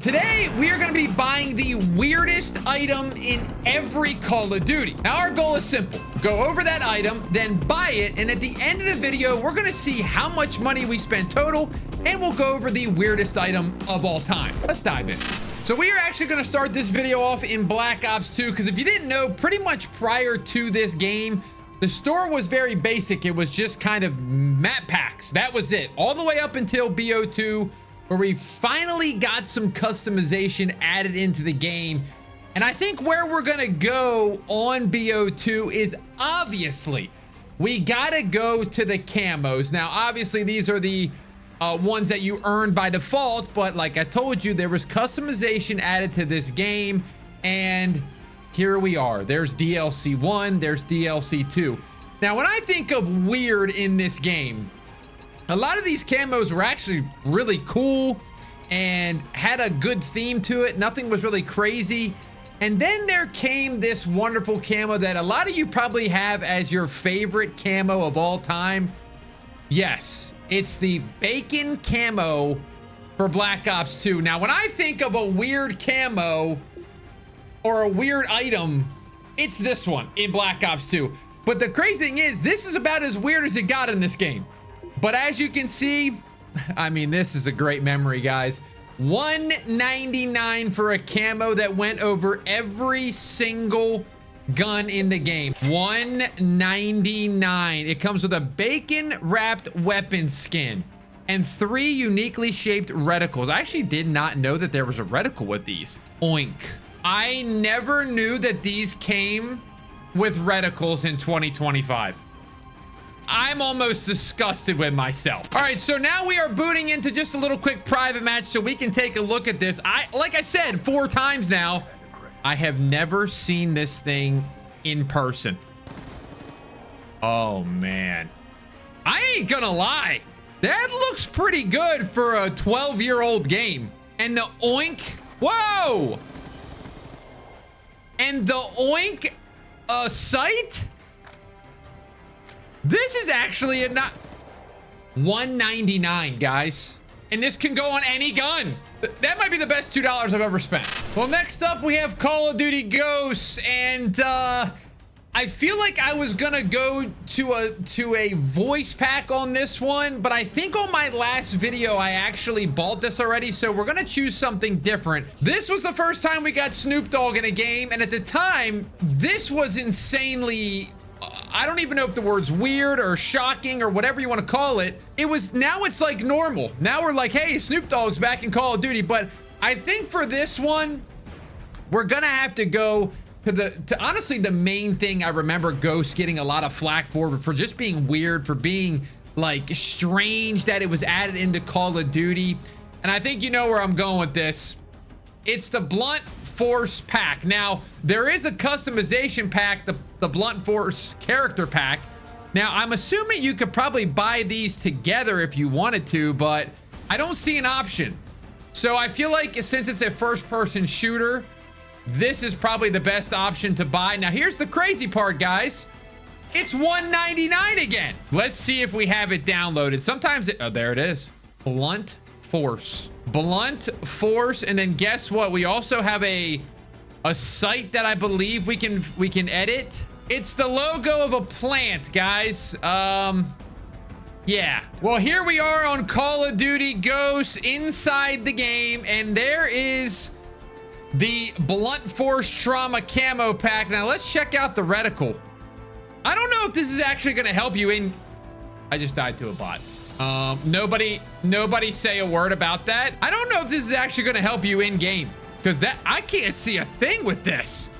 Today, we are going to be buying the weirdest item in every Call of Duty. Now, our goal is simple. Go over that item, then buy it, and at the end of the video, we're going to see how much money we spent total, and we'll go over the weirdest item of all time. Let's dive in. So we are actually going to start this video off in Black Ops 2, because if you didn't know, pretty much prior to this game, the store was very basic. It was just kind of map packs. That was it. All the way up until BO2, where we finally got some customization added into the game. And I think where we're going to go on BO2 is obviously we got to go to the camos. Now, obviously, these are the ones that you earned by default, but like I told you, there was customization added to this game, and here we are. There's DLC 1, there's DLC 2. Now, when I think of weird in this game, a lot of these camos were actually really cool and had a good theme to it. Nothing was really crazy. And then there came this wonderful camo that a lot of you probably have as your favorite camo of all time. Yes, it's the bacon camo for Black Ops 2. Now, when I think of a weird camo or a weird item, it's this one in Black Ops 2. But the crazy thing is, this is about as weird as it got in this game. But as you can see, I mean, this is a great memory, guys. $199 for a camo that went over every single gun in the game. $199. It comes with a bacon wrapped weapon skin and 3 uniquely shaped reticles. I actually did not know that there was a reticle with these. Oink. I never knew that these came with reticles in 2025. I'm almost disgusted with myself. All right, so now we are booting into just a little quick private match so we can take a look at this. Like I said 4 times now, I have never seen this thing in person. Oh, man. I ain't gonna lie. That looks pretty good for a 12-year-old game. And the oink. Whoa. And the oink sight. This is actually a not $199, guys. And this can go on any gun. That might be the best $2 I've ever spent. Well, next up, we have Call of Duty Ghost. And I feel like I was gonna go to a voice pack on this one, but I think on my last video, I actually bought this already. So we're gonna choose something different. This was the first time we got Snoop Dogg in a game. And at the time, this was insanely... I don't even know if the word's weird or shocking or whatever you want to call it. Now it's like normal. Now we're like, hey, Snoop Dogg's back in Call of Duty. But I think for this one, we're gonna have to go to honestly the main thing I remember Ghost getting a lot of flack for just being weird, for being like strange that it was added into Call of Duty. And I think you know where I'm going with this. It's the Blunt Force pack. Now, there is a customization pack, the Blunt Force character pack. Now, I'm assuming you could probably buy these together if you wanted to, but I don't see an option. So I feel like since it's a first-person shooter, this is probably the best option to buy. Now, here's the crazy part, guys. It's $199 again. Let's see if we have it downloaded. Sometimes oh, there it is. Blunt Force. Blunt Force. And then guess what? We also have a site that I believe we can edit. It's the logo of a plant, guys. Yeah. Well, here we are on Call of Duty Ghost inside the game, and there is the Blunt Force Trauma camo pack. Now let's check out the reticle. I don't know if this is actually going to help you in... I just died to a bot. Nobody say a word about that. I don't know if this is actually going to help you in game, because I can't see a thing with this.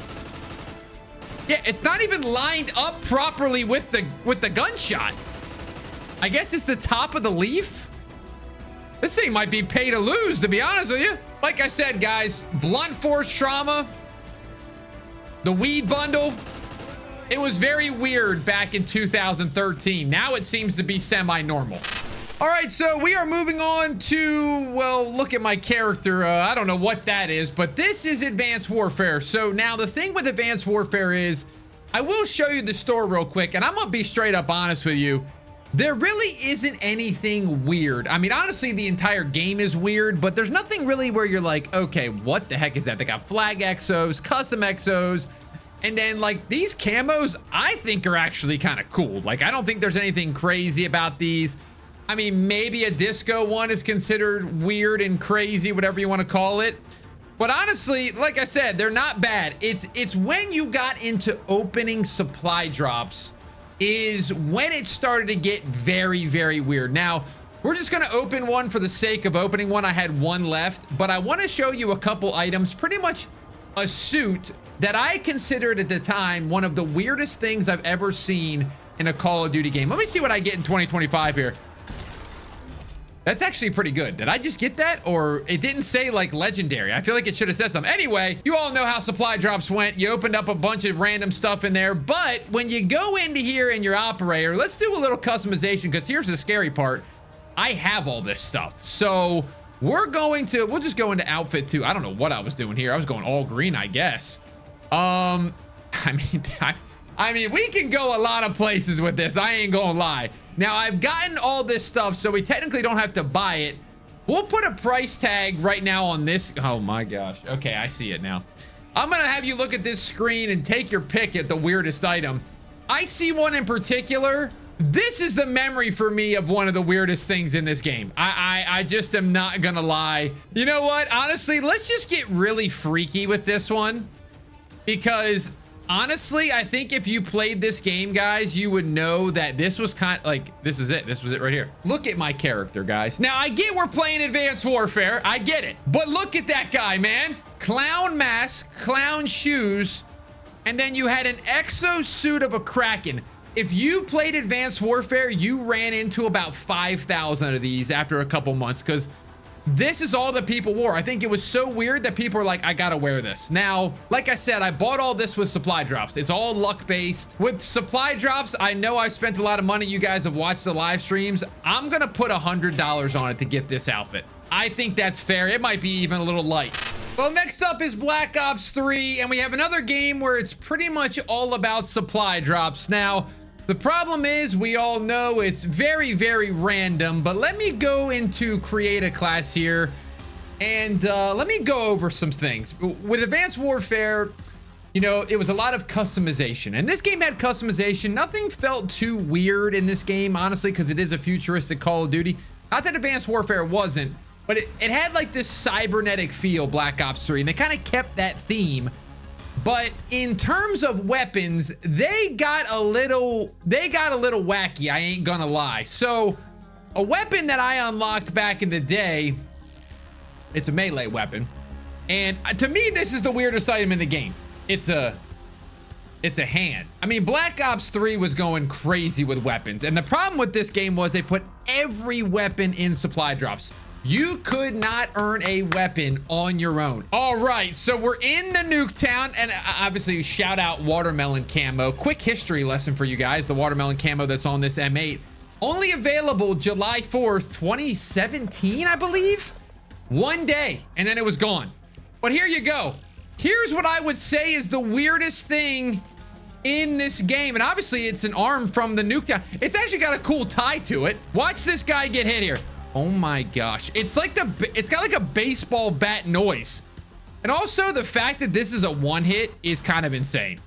Yeah, it's not even lined up properly with the gunshot. I guess it's the top of the leaf. This thing might be pay to lose, to be honest with you. Like I said, guys, Blunt Force Trauma, the weed bundle, it was very weird back in 2013. Now it seems to be semi-normal. All right, so we are moving on to, well, look at my character. I don't know what that is, but this is Advanced Warfare. So now the thing with Advanced Warfare is, I will show you the store real quick, and I'm gonna be straight up honest with you. There really isn't anything weird. I mean, honestly, the entire game is weird, but there's nothing really where you're like, okay, what the heck is that? They got flag exos, custom exos, and then like these camos, I think are actually kind of cool. Like, I don't think there's anything crazy about these. I mean, maybe a disco one is considered weird and crazy, whatever you want to call it. But honestly, like I said, they're not bad. It's when you got into opening supply drops is when it started to get very, very weird. Now, we're just going to open one for the sake of opening one. I had one left, but I want to show you a couple items, pretty much a suit that I considered at the time one of the weirdest things I've ever seen in a Call of Duty game. Let me see what I get in 2025 here. That's actually pretty good. Did I just get that? Or it didn't say like legendary. I feel like it should have said something. Anyway, you all know how supply drops went. You opened up a bunch of random stuff in there. But when you go into here in your operator, let's do a little customization, because here's the scary part. I have all this stuff. So we'll just go into outfit 2. I don't know what I was doing here. I was going all green, I guess. I mean, we can go a lot of places with this. I ain't gonna lie. Now, I've gotten all this stuff, so we technically don't have to buy it. We'll put a price tag right now on this. Oh my gosh. Okay, I see it now. I'm gonna have you look at this screen and take your pick at the weirdest item. I see one in particular. This is the memory for me of one of the weirdest things in this game. I just am not gonna lie. You know what? Honestly, let's just get really freaky with this one, because honestly, I think if you played this game, guys, you would know that this was kind of like, this is it. This was it right here. Look at my character, guys. Now, I get we're playing Advanced Warfare. I get it. But look at that guy, man. Clown mask, clown shoes, and then you had an exosuit of a Kraken. If you played Advanced Warfare, you ran into about 5,000 of these after a couple months, because this is all that people wore. I think it was so weird that people were like, I gotta wear this. Now, like I said, I bought all this with supply drops. It's all luck based. With supply drops, I know I've spent a lot of money. You guys have watched the live streams. I'm gonna put $100 on it to get this outfit. I think that's fair. It might be even a little light. Well, next up is Black Ops 3, and we have another game where it's pretty much all about supply drops. Now, the problem is, we all know it's very, very random, but let me go into create a class here, and let me go over some things. With Advanced Warfare, you know, it was a lot of customization, and this game had customization. Nothing felt too weird in this game, honestly, because it is a futuristic Call of Duty. Not that Advanced Warfare wasn't, but it had like this cybernetic feel, Black Ops 3, and they kind of kept that theme. But in terms of weapons, they got a little wacky, I ain't gonna lie. So a weapon that I unlocked back in the day, it's a melee weapon, and to me this is the weirdest item in the game. It's a hand. I mean, Black Ops 3 was going crazy with weapons, and the problem with this game was they put every weapon in supply drops. You could not earn a weapon on your own. All right, so we're in the Nuketown, and obviously shout out watermelon camo. Quick history lesson for you guys. The watermelon camo that's on this M8, only available July 4th, 2017, I believe. One day, and then it was gone. But here you go. Here's what I would say is the weirdest thing in this game, and obviously it's an arm from the Nuketown. It's actually got a cool tie to it. Watch this guy get hit here. Oh my gosh. It's like it's got like a baseball bat noise. And also the fact that this is a one hit is kind of insane.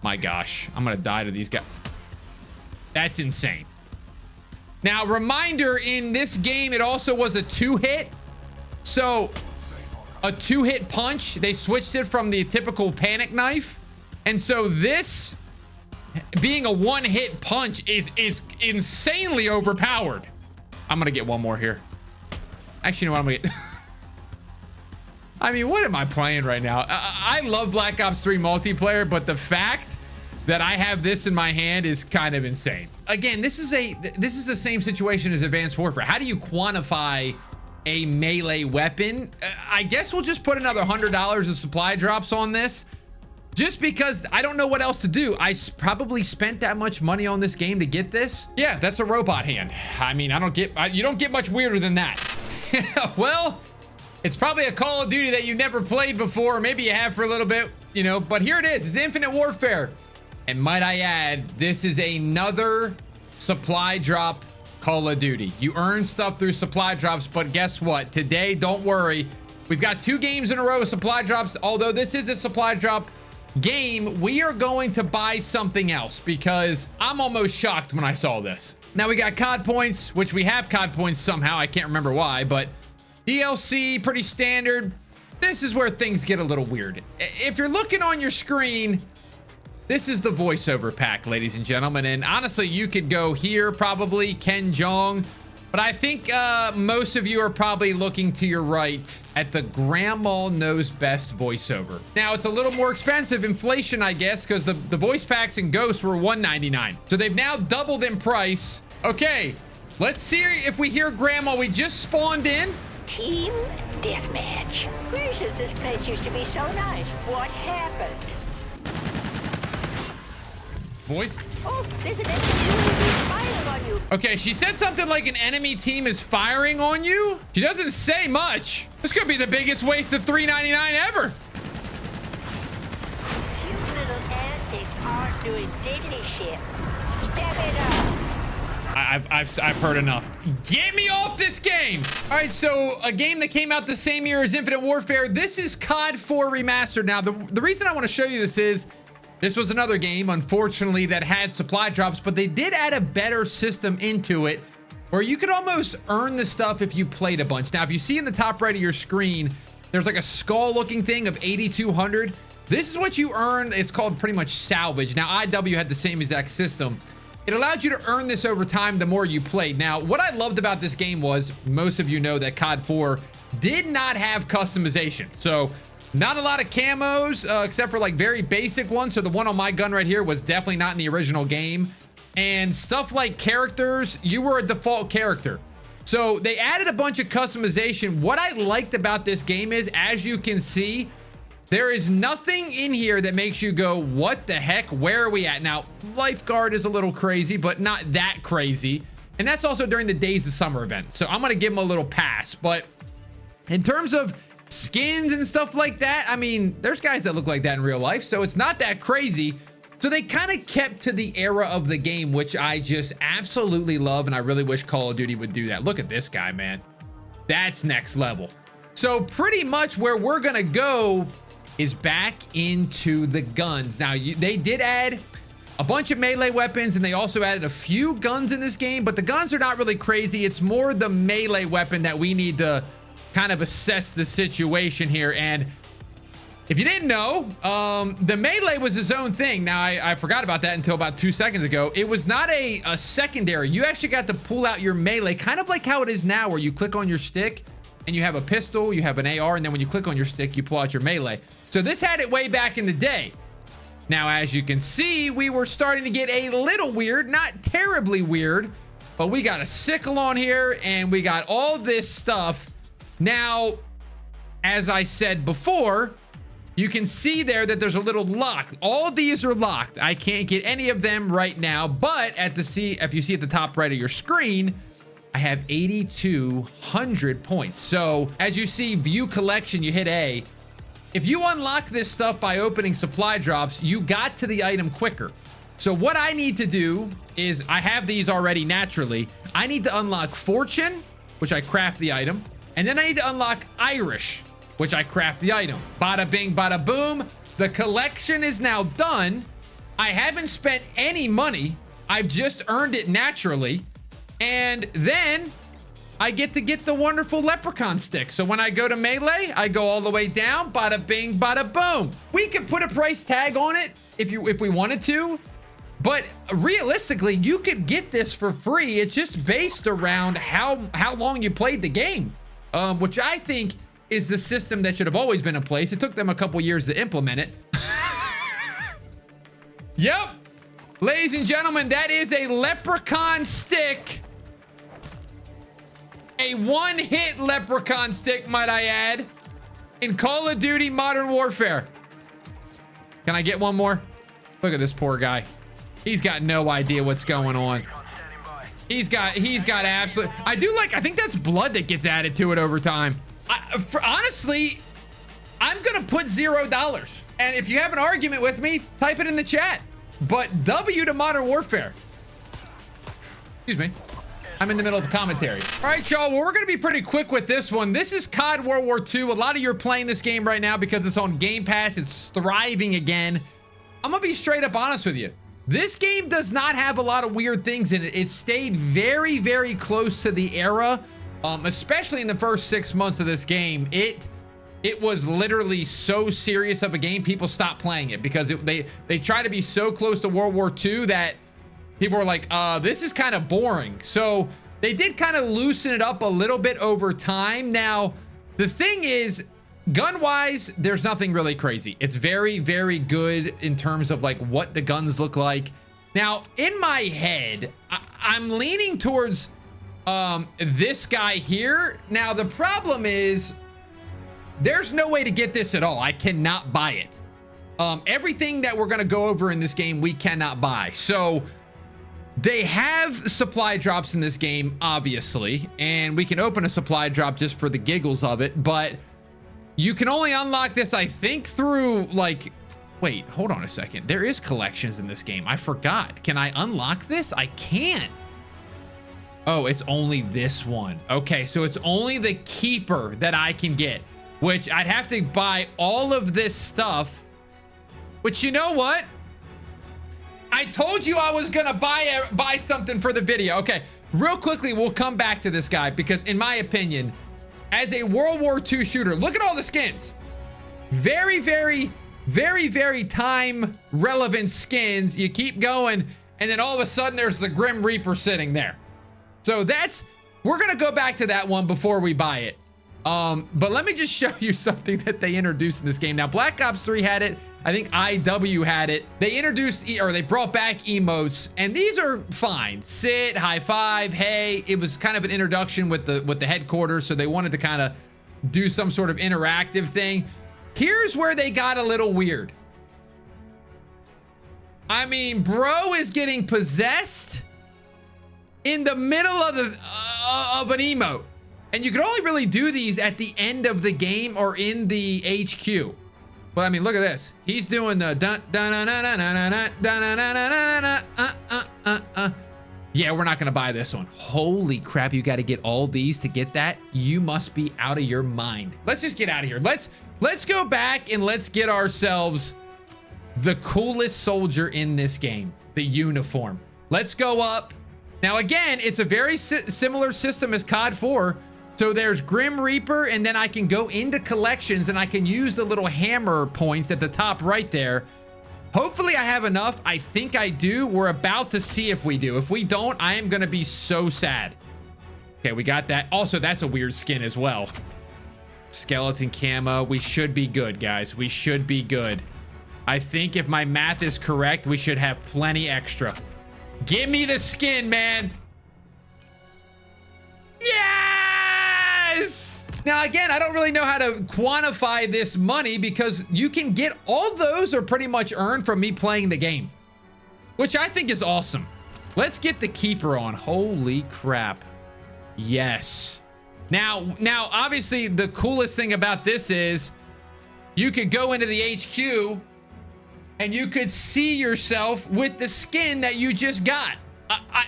My gosh, I'm gonna die to these guys. That's insane. Now, reminder, in this game, it also was a 2-hit. So a 2-hit punch, they switched it from the typical panic knife. And so this being a 1-hit punch is insanely overpowered. I'm gonna get one more here. Actually, you know what? I'm gonna get... I mean, what am I playing right now? I love Black Ops 3 multiplayer, but the fact that I have this in my hand is kind of insane. Again, this is the same situation as Advanced Warfare. How do you quantify a melee weapon? I guess we'll just put another $100 of supply drops on this, just because I don't know what else to do. I probably spent that much money on this game to get this. Yeah, that's a robot hand. I mean, you don't get much weirder than that. Well, it's probably a Call of Duty that you've never played before, or maybe you have for a little bit, you know, but here it is. It's Infinite Warfare. And might I add, this is another supply drop Call of Duty. You earn stuff through supply drops, but guess what? Today, don't worry. We've got 2 games in a row of supply drops. Although this is a supply drop game, we are going to buy something else because I'm almost shocked when I saw this. Now we got COD points, which we have COD points somehow. I can't remember why, but DLC, pretty standard. This is where things get a little weird. If you're looking on your screen, this is the voiceover pack, ladies and gentlemen. And honestly, you could go here, probably Ken Jeong. But I think most of you are probably looking to your right at the Grandma Knows Best voiceover. Now, it's a little more expensive, inflation, I guess, because the voice packs in Ghost were $199. So they've now doubled in price. Okay, let's see if we hear Grandma. We just spawned in. Team Deathmatch. Gracious, this place used to be so nice. What happened? Voice. Oh, there's an enemy UAV firing on you. Okay, she said something like an enemy team is firing on you. She doesn't say much. This could be the biggest waste of $3.99 ever. You little antics aren't doing diddly shit. Step it up. I've heard enough. Get me off this game. All right, so a game that came out the same year as Infinite Warfare. This is COD 4 Remastered. Now, the reason I want to show you this is this was another game, unfortunately, that had supply drops, but they did add a better system into it where you could almost earn the stuff if you played a bunch. Now, if you see in the top right of your screen, there's like a skull looking thing of 8,200. This is what you earn. It's called pretty much salvage. Now, IW had the same exact system. It allowed you to earn this over time the more you played. Now, what I loved about this game was, most of you know that COD 4 did not have customization. So not a lot of camos, except for like very basic ones. So the one on my gun right here was definitely not in the original game. And stuff like characters, you were a default character. So they added a bunch of customization. What I liked about this game is, as you can see, there is nothing in here that makes you go, what the heck? Where are we at? Now, Lifeguard is a little crazy, but not that crazy. And that's also during the Days of Summer event. So I'm going to give them a little pass. But in terms of skins and stuff like that, I mean, there's guys that look like that in real life, so it's not that crazy. So they kind of kept to the era of the game, which I just absolutely love, and I really wish Call of Duty would do that. Look at this guy, man. That's next level. So pretty much where we're gonna go is back into the guns. Now, they did add a bunch of melee weapons, and they also added a few guns in this game, but the guns are not really crazy. It's more the melee weapon that we need to kind of assess the situation here. And if you didn't know, the melee was his own thing. Now, I forgot about that until about 2 seconds ago. It was not a secondary. You actually got to pull out your melee, kind of like how it is now, where you click on your stick and you have a pistol, you have an AR, and then when you click on your stick, you pull out your melee. So this had it way back in the day. Now, as you can see, we were starting to get a little weird, not terribly weird, but we got a sickle on here and we got all this stuff. Now, as I said before, you can see there that there's a little lock. All of these are locked. I can't get any of them right now, but if you see at the top right of your screen, I have 8,200 points. So as you see, view collection, you hit A. If you unlock this stuff by opening supply drops, you got to the item quicker. So what I need to do is, I have these already naturally. I need to unlock Fortune, which I craft the item. And then I need to unlock Irish, which I craft the item. Bada bing, bada boom. The collection is now done. I haven't spent any money. I've just earned it naturally. And then I get to get the wonderful leprechaun stick. So when I go to melee, I go all the way down. Bada bing, bada boom. We could put a price tag on it if we wanted to. But realistically, you could get this for free. It's just based around how long you played the game. Which I think is the system that should have always been in place. It took them a couple years to implement it. Yep. Ladies and gentlemen, that is a leprechaun stick. A one-hit leprechaun stick, might I add, in Call of Duty Modern Warfare. Can I get one more? Look at this poor guy. He's got no idea what's going on. He's got absolute. I think that's blood that gets added to it over time. Honestly, I'm gonna put $0. And if you have an argument with me, type it in the chat. But W to Modern Warfare. Excuse me. I'm in the middle of the commentary. All right, y'all. Well, we're going to be pretty quick with this one. This is COD World War II. A lot of you are playing this game right now because it's on Game Pass. It's thriving again. I'm going to be straight up honest with you. This game does not have a lot of weird things in it. It stayed very, very close to the era, especially in the first 6 months of this game. It was literally so serious of a game, people stopped playing it because they try to be so close to World War II that people were like, this is kind of boring. So they did kind of loosen it up a little bit over time. Now, the thing is, gun-wise, there's nothing really crazy. It's very, very good in terms of like what the guns look like. Now, in my head, I'm leaning towards this guy here. Now, the problem is there's no way to get this at all. I cannot buy it. Everything that we're going to go over in this game, we cannot buy. So they have supply drops in this game, obviously, and we can open a supply drop just for the giggles of it, but you can only unlock this, I think, through like, wait, hold on a second. There is collections in this game. I forgot. Can I unlock this? I can't. Oh, it's only this one. Okay, so it's only the keeper that I can get, which I'd have to buy all of this stuff, which, you know what? I told you I was gonna buy something for the video. Okay, real quickly, we'll come back to this guy because in my opinion, as a World War II shooter, look at all the skins. Very, very, very, very time relevant skins. You keep going and then all of a sudden there's the Grim Reaper sitting there. So we're gonna go back to that one before we buy it. But let me just show you something that they introduced in this game. Now, Black Ops 3 had it. I think IW had it. They introduced or they brought back emotes, and these are fine. Sit, high five, hey. It was kind of an introduction with the headquarters, so they wanted to kind of do some sort of interactive thing. Here's where they got a little weird. I mean, bro is getting possessed in the middle of an emote. And you can only really do these at the end of the game or in the HQ. But I mean, look at this. He's doing the yeah, we're not gonna buy this one. Holy crap, you gotta get all these to get that. You must be out of your mind. Let's just get out of here. Let's go back and let's get ourselves the coolest soldier in this game, the uniform. Let's go up. Now again, it's a very similar system as COD 4. So there's Grim Reaper, and then I can go into collections and I can use the little hammer points at the top right there. Hopefully I have enough. I think I do. We're about to see if we do. If we don't, I am going to be so sad. Okay, we got that. Also, that's a weird skin as well. Skeleton camo. We should be good, guys. We should be good. I think if my math is correct, we should have plenty extra. Give me the skin, man. Yes! Now, again, I don't really know how to quantify this money because you can get all those are pretty much earned from me playing the game, which I think is awesome. Let's get the keeper on. Holy crap. Yes. Now, obviously, the coolest thing about this is you could go into the HQ and you could see yourself with the skin that you just got.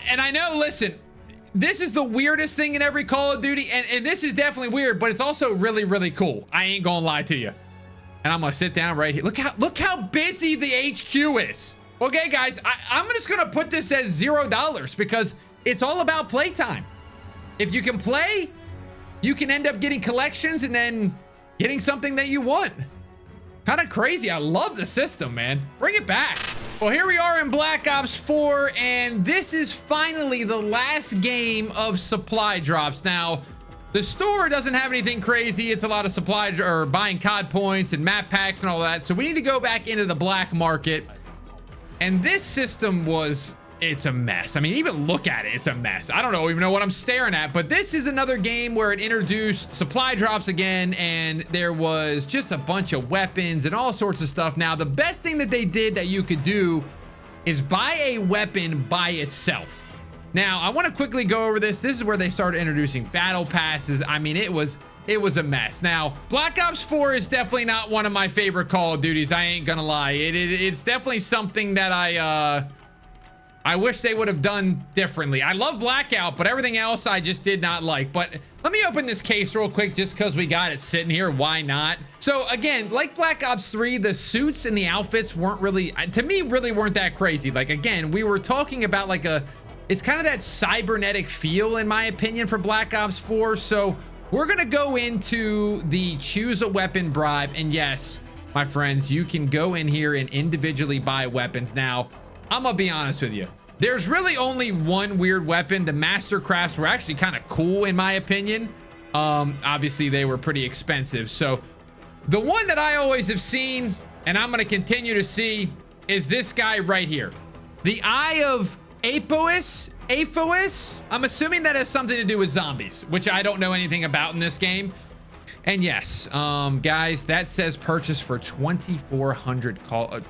And I know, listen, this is the weirdest thing in every Call of Duty, and this is definitely weird, but it's also really, really cool. I ain't gonna lie to you. And I'm gonna sit down right here. Look how busy the HQ is. Okay, guys, I'm just gonna put this as $0 because it's all about playtime. If you can play, you can end up getting collections and then getting something that you want. Kind of crazy. I love the system, man. Bring it back. Well, here we are in Black Ops 4, and this is finally the last game of supply drops. Now, the store doesn't have anything crazy. It's a lot of supply or buying COD points and map packs and all that. So we need to go back into the black market. And this system it's a mess. I mean, even look at it. It's a mess. I don't even know what I'm staring at, but this is another game where it introduced supply drops again, and there was just a bunch of weapons and all sorts of stuff. Now, the best thing that they did that you could do is buy a weapon by itself. Now, I want to quickly go over this. This is where they started introducing battle passes. I mean, it was a mess. Now, Black Ops 4 is definitely not one of my favorite Call of Duties. I ain't gonna lie. It's definitely something that I wish they would have done differently. I love Blackout, but everything else I just did not like. But let me open this case real quick just because we got it sitting here. Why not? So again, like Black Ops 3, the suits and the outfits weren't really, to me, really weren't that crazy. Like, again, we were talking about like it's kind of that cybernetic feel, in my opinion, for Black Ops 4. So we're going to go into the choose a weapon bribe. And yes, my friends, you can go in here and individually buy weapons. Now, I'm gonna be honest with you. There's really only one weird weapon. The Mastercrafts were actually kind of cool, in my opinion. Obviously, they were pretty expensive. So the one that I always have seen, and I'm gonna continue to see, is this guy right here. The Eye of Apois. I'm assuming that has something to do with zombies, which I don't know anything about in this game. And yes, guys, that says purchase for 2,400 Call of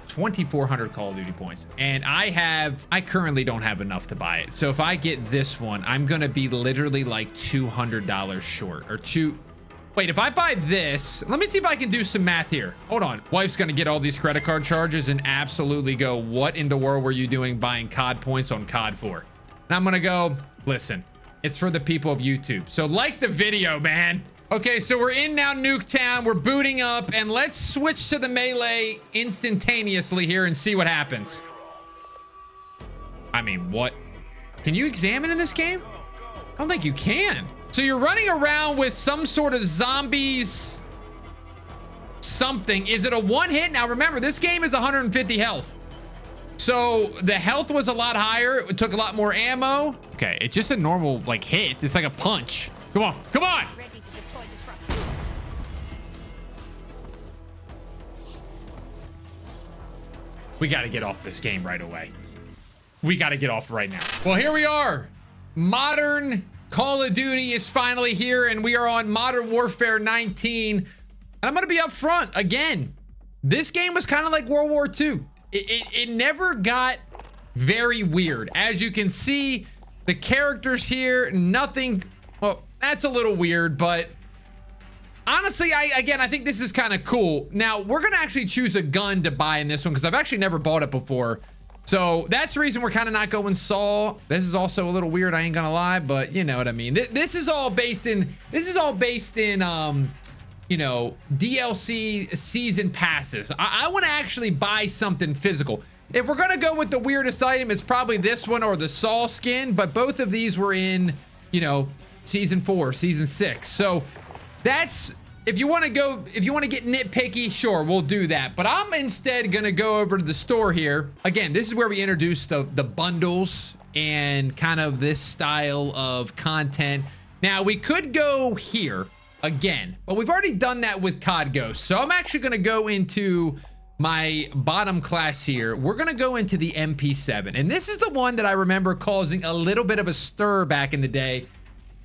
Duty points. And I currently don't have enough to buy it. So if I get this one, I'm going to be literally like $200 short or wait, if I buy this, let me see if I can do some math here. Hold on. Wife's going to get all these credit card charges and absolutely go, what in the world were you doing buying COD points on COD 4? And I'm going to go, listen, it's for the people of YouTube. So like the video, man. Okay, so we're in now Nuketown. We're booting up, and let's switch to the melee instantaneously here and see what happens. I mean, what? Can you examine in this game? I don't think you can. So you're running around with some sort of zombies something. Is it a one hit? Now remember, this game is 150 health. So the health was a lot higher. It took a lot more ammo. Okay, it's just a normal like hit. It's like a punch. Come on, come on. We got to get off this game right away. We got to get off right now. Well, here we are. Modern Call of Duty is finally here, and we are on Modern Warfare 19. And I'm going to be up front again. This game was kind of like World War II. It never got very weird. As you can see, the characters here, nothing. Well, that's a little weird, but honestly, I think this is kind of cool. Now, we're going to actually choose a gun to buy in this one because I've actually never bought it before. So that's the reason we're kind of not going Saw. This is also a little weird, I ain't going to lie, but you know what I mean. This is all based in, you know, DLC season passes. I want to actually buy something physical. If we're going to go with the weirdest item, it's probably this one or the Saw skin, but both of these were in, you know, season 4, season 6. So that's, if you want to get nitpicky, sure, we'll do that. But I'm instead going to go over to the store here. Again, this is where we introduce the bundles and kind of this style of content. Now, we could go here again, but we've already done that with COD Ghost. So I'm actually going to go into my bottom class here. We're going to go into the MP7. And this is the one that I remember causing a little bit of a stir back in the day.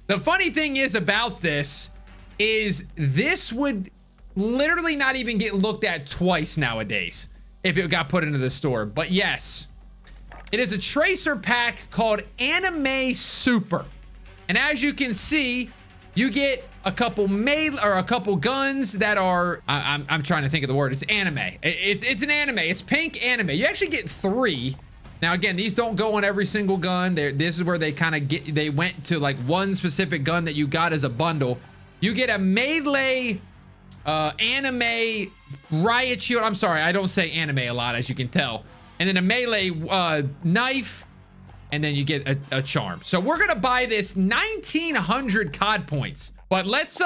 The funny thing is about this is this would literally not even get looked at twice nowadays if it got put into the store. But yes, it is a tracer pack called Anime Super. And as you can see, you get a couple guns that are, I'm trying to think of the word. It's anime. It's an anime. It's pink anime. You actually get 3. Now, again, these don't go on every single gun. This is where they kind of they went to like one specific gun that you got as a bundle. You get a melee anime riot shield. I'm sorry, I don't say anime a lot, as you can tell. And then a melee knife, and then you get a charm. So we're gonna buy this 1,900 COD points. But let's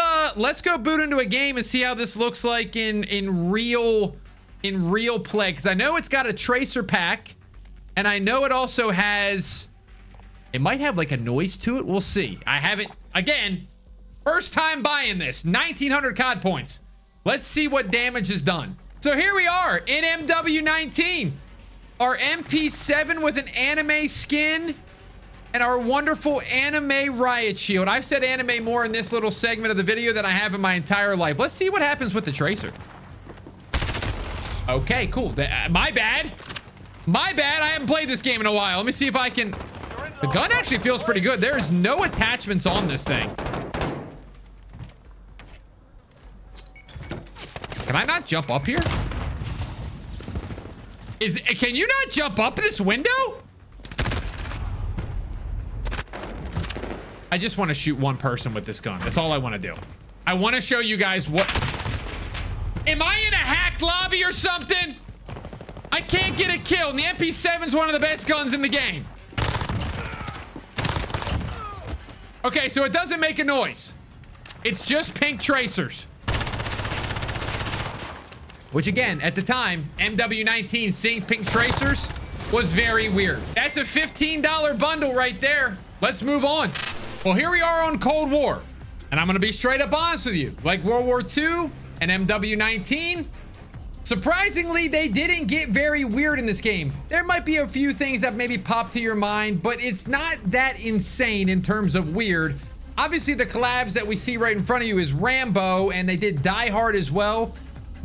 go boot into a game and see how this looks like in real play. Because I know it's got a tracer pack, and I know it also has. It might have like a noise to it. We'll see. I haven't, again. First time buying this, 1,900 COD points. Let's see what damage is done. So here we are in MW19. Our MP7 with an anime skin and our wonderful anime riot shield. I've said anime more in this little segment of the video than I have in my entire life. Let's see what happens with the tracer. Okay, cool. My bad. My bad. I haven't played this game in a while. Let me see if I can. The gun actually feels pretty good. There is no attachments on this thing. Can I not jump up here? Can you not jump up this window? I just want to shoot one person with this gun. That's all I want to do. I want to show you guys what... Am I in a hacked lobby or something? I can't get a kill, and the MP7 is one of the best guns in the game. Okay, so it doesn't make a noise. It's just pink tracers. Which again, at the time, MW19 seeing pink tracers was very weird. That's a $15 bundle right there. Let's move on. Well, here we are on Cold War. And I'm gonna be straight up honest with you. Like World War II and MW19, surprisingly, they didn't get very weird in this game. There might be a few things that maybe pop to your mind, but it's not that insane in terms of weird. Obviously, the collabs that we see right in front of you is Rambo, and they did Die Hard as well.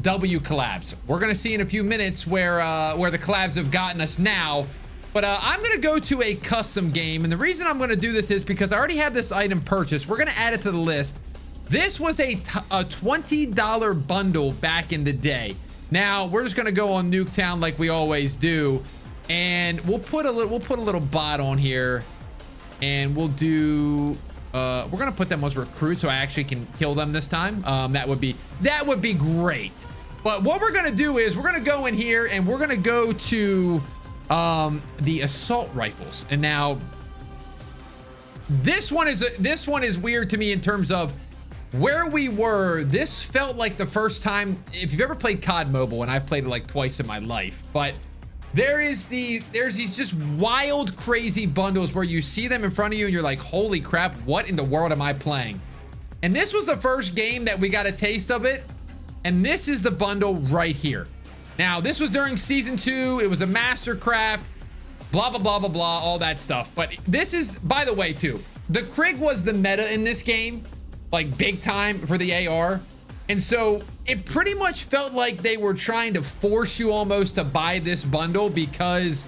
W collabs. We're gonna see in a few minutes where the collabs have gotten us now. But I'm gonna go to a custom game, and the reason I'm gonna do this is because I already have this item purchased. We're gonna add it to the list. This was a $20 bundle back in the day. Now we're just gonna go on Nuketown like we always do, and we'll put a little bot on here, and we'll do. We're gonna put them as recruits so I actually can kill them this time. That would be great. But what we're gonna do is we're gonna go in here and we're gonna go to the assault rifles. And now this one is weird to me in terms of where we were. This felt like the first time, if you've ever played COD Mobile, and I've played it like twice in my life, but there's these just wild, crazy bundles where you see them in front of you and you're like, holy crap, what in the world am I playing? And this was the first game that we got a taste of it. And this is the bundle right here. Now, this was during season 2. It was a mastercraft, blah, blah, blah, blah, blah, all that stuff. But this is, by the way, too, the Krig was the meta in this game, like big time for the AR. And so it pretty much felt like they were trying to force you almost to buy this bundle because,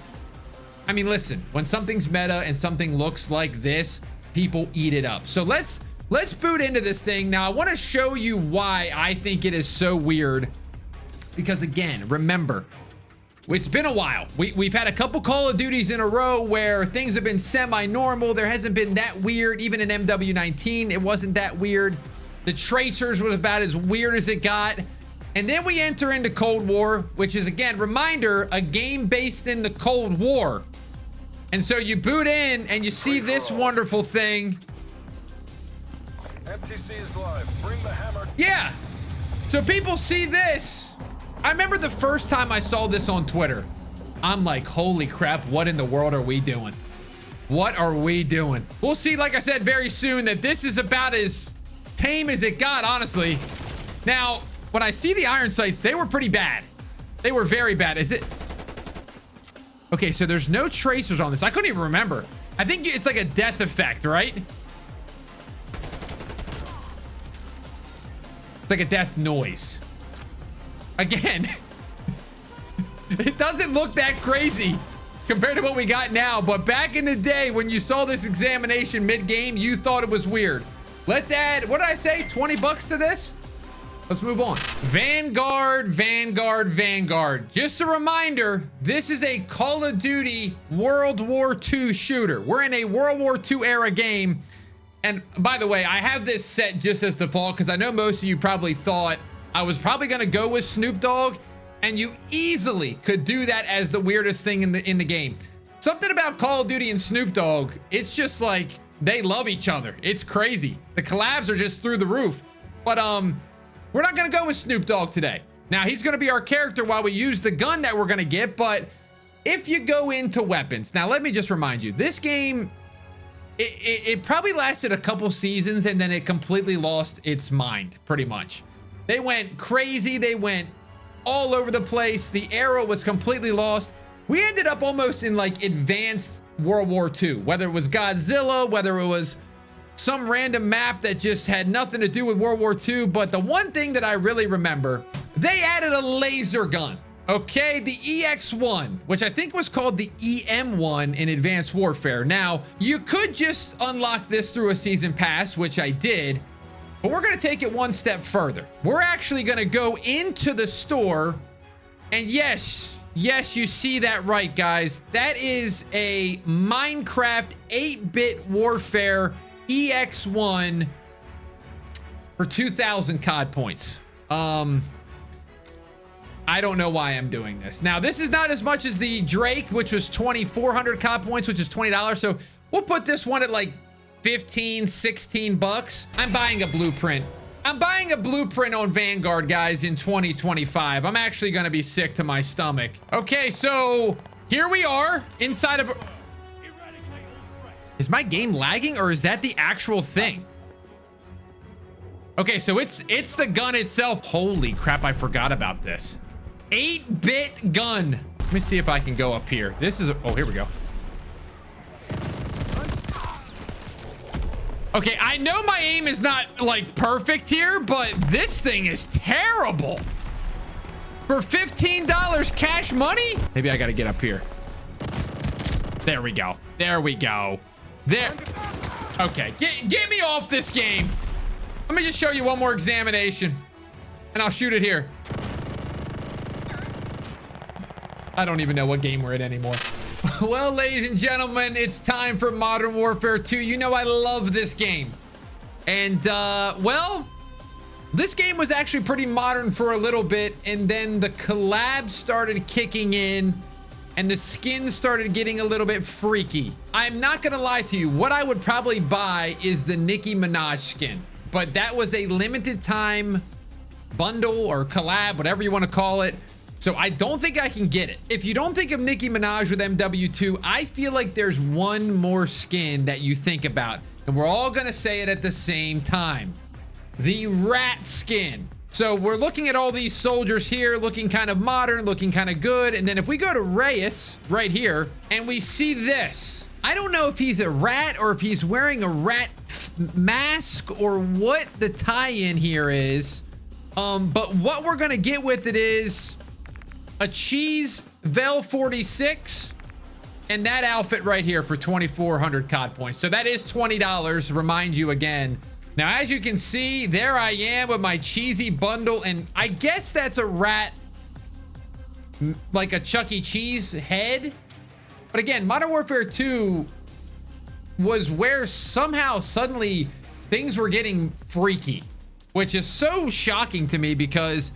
I mean, listen, when something's meta and something looks like this, people eat it up. So let's boot into this thing. Now, I want to show you why I think it is so weird. Because again, remember, it's been a while. We've had a couple Call of Duties in a row where things have been semi-normal. There hasn't been that weird. Even in MW19, it wasn't that weird. The tracers was about as weird as it got. And then we enter into Cold War, which is, again, reminder, a game based in the Cold War. And so you boot in and you see this wonderful thing. MTC is live. Bring the hammer. Yeah. So people see this. I remember the first time I saw this on Twitter. I'm like, holy crap, what in the world are we doing? What are we doing? We'll see, like I said, very soon that this is about as tame as it got, honestly. Now, when I see the iron sights, they were pretty bad. They were very bad. Is it? Okay, so there's no tracers on this. I couldn't even remember. I think it's like a death effect, right? It's like a death noise. Again, it doesn't look that crazy compared to what we got now. But back in the day, when you saw this examination mid-game, you thought it was weird. Let's add, what did I say? 20 bucks to this? Let's move on. Vanguard, Vanguard, Vanguard. Just a reminder, this is a Call of Duty World War II shooter. We're in a World War II era game. And by the way, I have this set just as default because I know most of you probably thought I was probably going to go with Snoop Dogg, and you easily could do that as the weirdest thing in the game. Something about Call of Duty and Snoop Dogg, it's just like they love each other. It's crazy. The collabs are just through the roof. But we're not going to go with Snoop Dogg today. Now, he's going to be our character while we use the gun that we're going to get. But if you go into weapons, now let me just remind you, this game, it probably lasted a couple seasons and then it completely lost its mind, pretty much. They went crazy. They went all over the place. The arrow was completely lost. We ended up almost in like advanced World War II, whether it was Godzilla, whether it was some random map that just had nothing to do with World War II. But the one thing that I really remember, they added a laser gun. Okay, the EX1, which I think was called the EM1 in Advanced Warfare. Now, you could just unlock this through a season pass, which I did, but we're going to take it one step further. We're actually going to go into the store, and yes, you see that right, guys. That is a Minecraft 8-bit warfare EX1 for 2,000 COD points. I don't know why I'm doing this. Now, this is not as much as the Drake, which was 2,400 COD points, which is $20. So we'll put this one at like 15, 16 bucks. I'm buying a blueprint. I'm buying a blueprint on Vanguard, guys, in 2025. I'm actually going to be sick to my stomach. Okay, so here we are inside of... Is my game lagging, or is that the actual thing? Okay, so it's the gun itself. Holy crap, I forgot about this. 8-bit gun. Let me see if I can go up here. This is... Oh, here we go. Okay, I know my aim is not, like, perfect here, but this thing is terrible. For $15 cash money? Maybe I gotta get up here. There we go. There we go. There. Okay, get me off this game. Let me just show you one more examination, and I'll shoot it here. I don't even know what game we're in anymore. Well, ladies and gentlemen, it's time for Modern Warfare 2. You know I love this game. And, well, this game was actually pretty modern for a little bit, and then the collabs started kicking in, and the skins started getting a little bit freaky. I'm not gonna lie to you. What I would probably buy is the Nicki Minaj skin, but that was a limited time bundle or collab, whatever you want to call it. So I don't think I can get it. If you don't think of Nicki Minaj with MW2, I feel like there's one more skin that you think about, and we're all gonna say it at the same time. The rat skin. So we're looking at all these soldiers here, looking kind of modern, looking kind of good. And then if we go to Reyes right here, and we see this, I don't know if he's a rat or if he's wearing a rat mask or what the tie-in here is. But what we're gonna get with it is a cheese Vel 46 and that outfit right here for 2,400 COD points. So that is $20. Remind you again. Now, as you can see, there I am with my cheesy bundle, and I guess that's a rat, like a Chuck E. Cheese head. But again, Modern Warfare 2 was where somehow suddenly things were getting freaky, which is so shocking to me because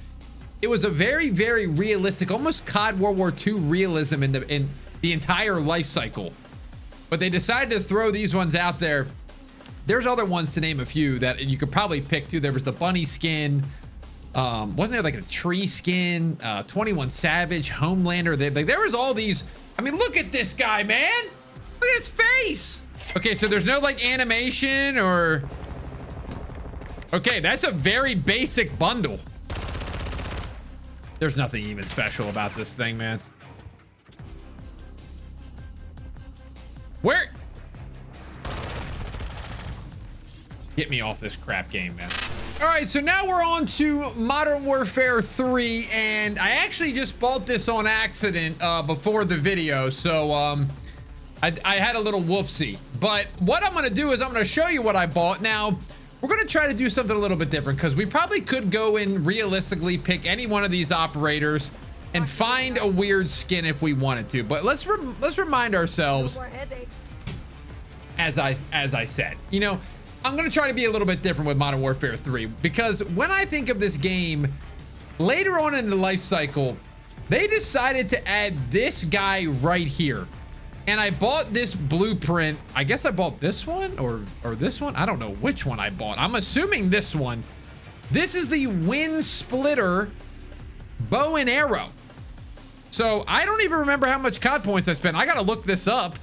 it was a very, very realistic, almost COD World War II realism in the entire life cycle. But they decided to throw these ones out there. There's other ones to name a few that you could probably pick too. There was the bunny skin. Wasn't there like a tree skin? 21 Savage, Homelander. There was all these. I mean, look at this guy, man. Look at his face. Okay, so there's no like animation or... Okay, that's a very basic bundle. There's nothing even special about this thing, man. Where? Get me off this crap game, man. All right, so now we're on to Modern Warfare 3, and I actually just bought this on accident before the video, so I had a little whoopsie. But what I'm gonna do is I'm gonna show you what I bought. Now, we're gonna try to do something a little bit different because we probably could go and realistically pick any one of these operators and find a weird skin if we wanted to. But let's remind ourselves, as I said, you know, I'm gonna try to be a little bit different with Modern Warfare 3 because when I think of this game, later on in the life cycle, they decided to add this guy right here. And I bought this blueprint. I guess I bought this one or this one. I don't know which one I bought. I'm assuming this one. This is the Wind Splitter bow and arrow. So I don't even remember how much COD points I spent. I gotta look this up.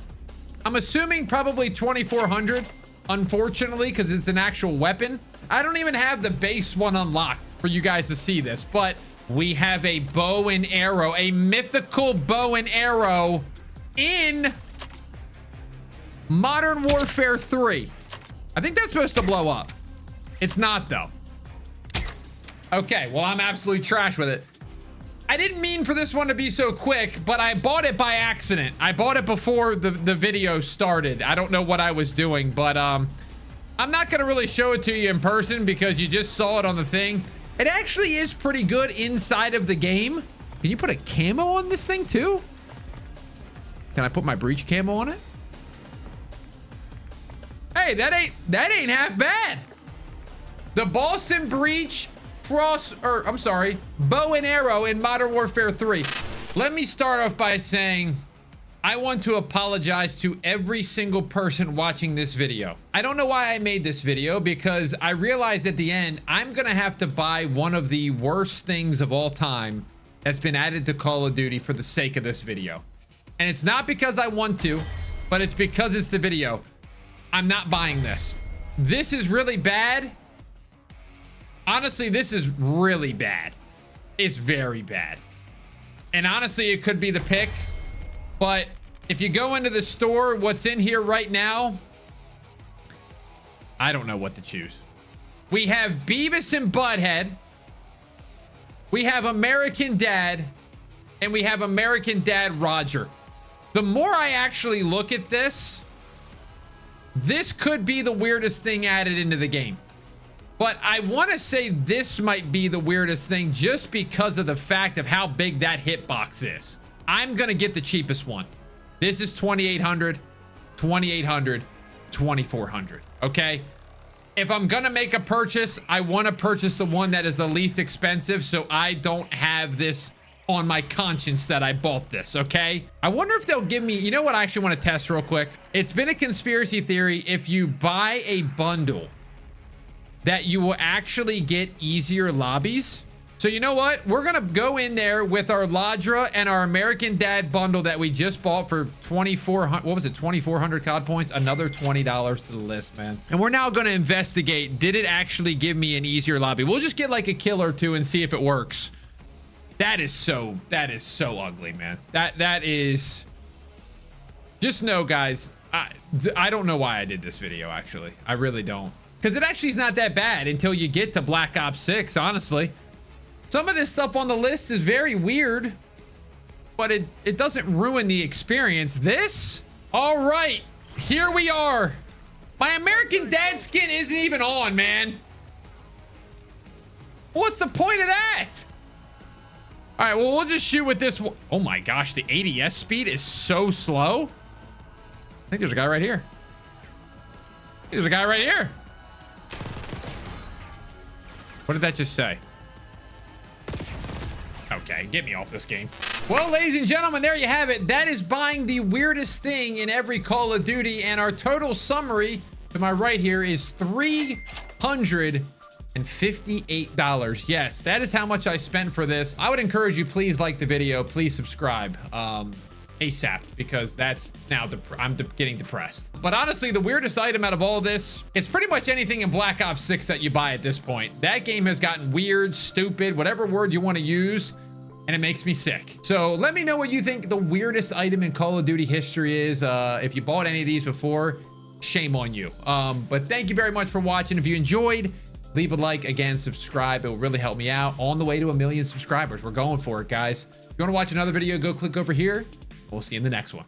I'm assuming probably 2,400, unfortunately, because it's an actual weapon. I don't even have the base one unlocked for you guys to see this, but we have a bow and arrow, a mythical bow and arrow in Modern Warfare 3. I think that's supposed to blow up. It's not, though. Okay, well, I'm absolutely trash with it. I didn't mean for this one to be so quick, but I bought it by accident. I bought it before the video started. I don't know what I was doing, but I'm not gonna really show it to you in person because you just saw it on the thing. It actually is pretty good inside of the game. Can you put a camo on this thing too? Can I put my breach camo on it? Hey, Okay, that ain't half bad. The Boston Breach bow and arrow in Modern Warfare 3. Let me start off by saying I want to apologize to every single person watching this video. I don't know why I made this video, because I realized at the end I'm gonna have to buy one of the worst things of all time that's been added to Call of Duty for the sake of this video. And it's not because I want to, but it's because it's the video. I'm not buying this. This is really bad. Honestly, this is really bad. It's very bad. And honestly, it could be the pick. But if you go into the store, what's in here right now, I don't know what to choose. We have Beavis and Butthead. We have American Dad. And we have American Dad Roger. The more I actually look at this, this could be the weirdest thing added into the game. But I want to say this might be the weirdest thing just because of the fact of how big that hitbox is. I'm going to get the cheapest one. This is 2,800, 2,800, 2,400. Okay. If I'm going to make a purchase, I want to purchase the one that is the least expensive, so I don't have this on my conscience that I bought this. Okay. I wonder if they'll give me, you know what I actually want to test real quick? It's been a conspiracy theory. If you buy a bundle, that you will actually get easier lobbies. So you know what? We're going to go in there with our Ladra and our American Dad bundle that we just bought for 2,400. What was it? 2,400 COD points. Another $20 to the list, man. And we're now going to investigate. Did it actually give me an easier lobby? We'll just get like a kill or two and see if it works. That is so ugly, man. That is, just know, guys, I don't know why I did this video, actually. I really don't. Because it actually is not that bad until you get to Black Ops 6, honestly. Some of this stuff on the list is very weird, but it doesn't ruin the experience. This? All right, here we are. My American Dad skin isn't even on, man. What's the point of that? All right, well, we'll just shoot with this one. Oh my gosh, the ADS speed is so slow. I think there's a guy right here. There's a guy right here. What did that just say? Okay, get me off this game. Well, ladies and gentlemen, there you have it. That is buying the weirdest thing in every Call of Duty, and our total summary to my right here is $358. Yes, that is how much I spent for this. I would encourage you, please like the video, please subscribe ASAP, because that's now I'm getting depressed. But honestly, the weirdest item out of all this, it's pretty much anything in Black Ops 6 that you buy at this point. That game has gotten weird, stupid, whatever word you want to use, and it makes me sick. So let me know what you think the weirdest item in Call of Duty history is. If you bought any of these before, shame on you. But thank you very much for watching. If you enjoyed, leave a like. Again, subscribe. It will really help me out. On the way to 1 million subscribers. We're going for it, guys. If you want to watch another video, go click over here. We'll see you in the next one.